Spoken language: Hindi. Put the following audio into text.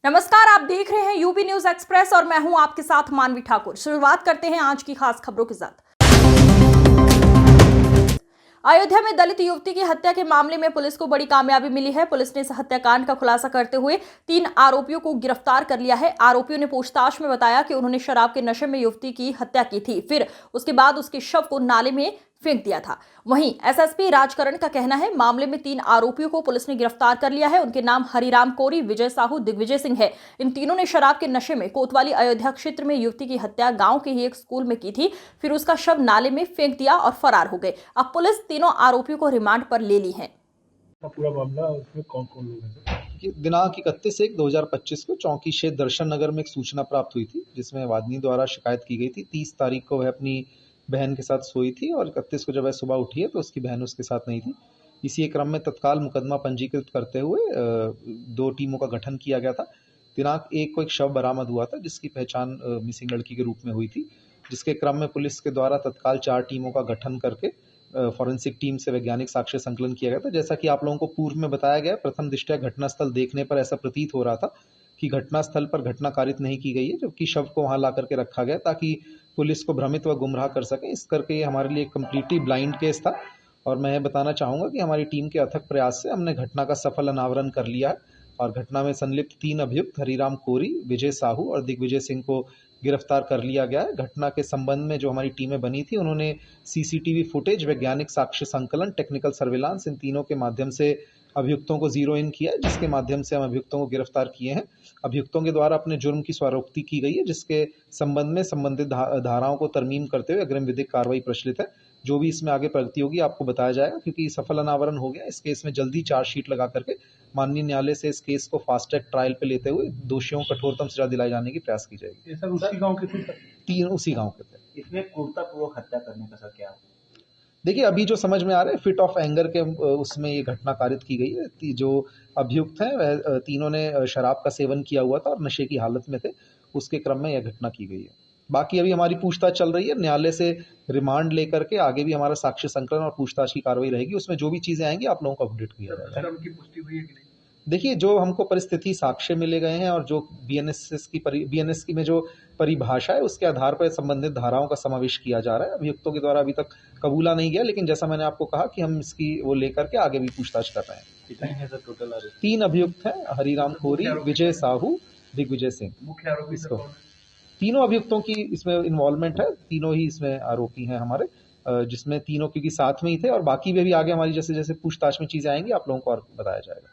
नमस्कार, आप देख रहे हैं यूपी न्यूज एक्सप्रेस और मैं हूं आपके साथ मानवी ठाकुर। शुरुआत करते हैं आज की खास खबरों के साथ। अयोध्या में दलित युवती की हत्या के मामले में पुलिस को बड़ी कामयाबी मिली है। पुलिस ने इस हत्याकांड का खुलासा करते हुए 3 आरोपियों को गिरफ्तार कर लिया है। आरोपियों ने पूछताछ में बताया कि उन्होंने शराब के नशे में युवती की हत्या की थी, फिर उसके बाद उसके शव को नाले में फेंक दिया था। वहीं एसएसपी राजकरण का कहना है मामले में 3 आरोपियों को पुलिस ने गिरफ्तार कर लिया है। उनके नाम हरिराम कोरी, विजय साहू, दिग्विजय सिंह है। इन तीनों ने शराब के नशे में कोतवाली अयोध्या क्षेत्र में युवती की हत्या गांव के ही एक स्कूल में की थी, फिर उसका शव नाले में फेंक दिया और फरार हो गए। अब पुलिस तीनों आरोपियों को रिमांड पर ले ली है। पूरा मामला उसमें कौन कौन लोग हैं? दिनांक 31/1/2025 को चौकी क्षेत्र दर्शन नगर में एक सूचना प्राप्त हुई थी, जिसमें वादिनी द्वारा शिकायत की गई थी। 30 तारीख को वह अपनी बहन के साथ सोई थी और 31 को जब वह सुबह उठी है तो उसकी बहन उसके साथ नहीं थी। इसी क्रम में तत्काल मुकदमा पंजीकृत करते हुए 2 टीमों का गठन किया गया था। दिनांक 1 को एक शव बरामद हुआ था, जिसकी पहचान मिसिंग लड़की के रूप में हुई थी, जिसके क्रम में पुलिस के द्वारा तत्काल 4 टीमों का गठन करके फॉरेंसिक टीम से वैज्ञानिक साक्ष्य संकलन किया गया था। जैसा कि आप लोगों को पूर्व में बताया गया, प्रथम दृष्टया घटनास्थल देखने पर ऐसा प्रतीत हो रहा था कि घटनास्थल पर घटना कारित नहीं की गई है, जबकि शव को वहां ला करके रखा गया ताकि पुलिस को भ्रमित व गुमराह कर सके। इस करके ये हमारे लिए कम्प्लीटली ब्लाइंड केस था और मैं बताना चाहूँगा कि हमारी टीम के अथक प्रयास से हमने घटना का सफल अनावरण कर लिया है और घटना में संलिप्त 3 अभियुक्त हरिराम कोरी, विजय साहू और दिग्विजय सिंह को गिरफ्तार कर लिया गया है। घटना के संबंध में जो हमारी टीमें बनी थी, उन्होंने सीसीटीवी फुटेज, वैज्ञानिक साक्ष्य संकलन, टेक्निकल सर्विलांस, इन तीनों के माध्यम से अभियुक्तों को जीरो इन किया है, जिसके माध्यम से हम अभियुक्तों को गिरफ्तार किए हैं। अभियुक्तों के द्वारा अपने जुर्म की स्वारोक्ति की गई है, जिसके संबंध में संबंधित धाराओं को तरमीम करते हुए अग्रिम विधिक कार्रवाई प्रचलित है। जो भी इसमें आगे प्रगति होगी आपको बताया जाएगा, क्योंकि सफल अनावरण हो गया। इस केस में जल्दी चार्जशीट लगा करके माननीय न्यायालय से इस केस को फास्ट ट्रैक ट्रायल पे लेते हुए दोषियों को कठोरतम सजा दिलाई जाने की प्रयास की जाएगी। ये सर उसी गांव के थे? 3 उसी गांव के थे। इसमें क्रूरतापूर्वक हत्या करने का सर क्या? देखिए, अभी जो समझ में आ रहा है, फिट ऑफ एंगर के उसमें ये घटना कारित की गई है। जो अभियुक्त हैं वह तीनों ने शराब का सेवन किया हुआ था और नशे की हालत में थे, उसके क्रम में यह घटना की गई है। बाकी अभी हमारी पूछताछ चल रही है। न्यायालय से रिमांड लेकर के आगे भी हमारा साक्ष्य संकलन और पूछताछ की कार्रवाई रहेगी। उसमें जो भी चीजें आएंगी आप लोगों को अपडेट किया जाएगा। उनकी पुष्टि हुई है कि नहीं? देखिए, जो हमको परिस्थिति साक्ष्य मिले गए हैं और जो बीएनएस की में जो परिभाषा है, उसके आधार पर संबंधित धाराओं का समावेश किया जा रहा है। अभियुक्तों के द्वारा अभी तक कबूला नहीं गया, लेकिन जैसा मैंने आपको कहा कि हम इसकी वो लेकर के आगे भी पूछताछ कर रहे हैं। कितने हैं सर टोटल आरोपी? 3 अभियुक्त हैं, हरिराम कोरी, विजय साहू, दिग्विजय सिंह। मुख्य आरोपी इसको तीनों अभियुक्तों की इसमें इन्वॉल्वमेंट है। तीनों ही इसमें आरोपी हैं हमारे, जिसमें तीनों क्योंकि साथ में ही थे और बाकी भी अभी आगे हमारी जैसे जैसे पूछताछ में चीजें आएंगी आप लोगों को और बताया जाएगा।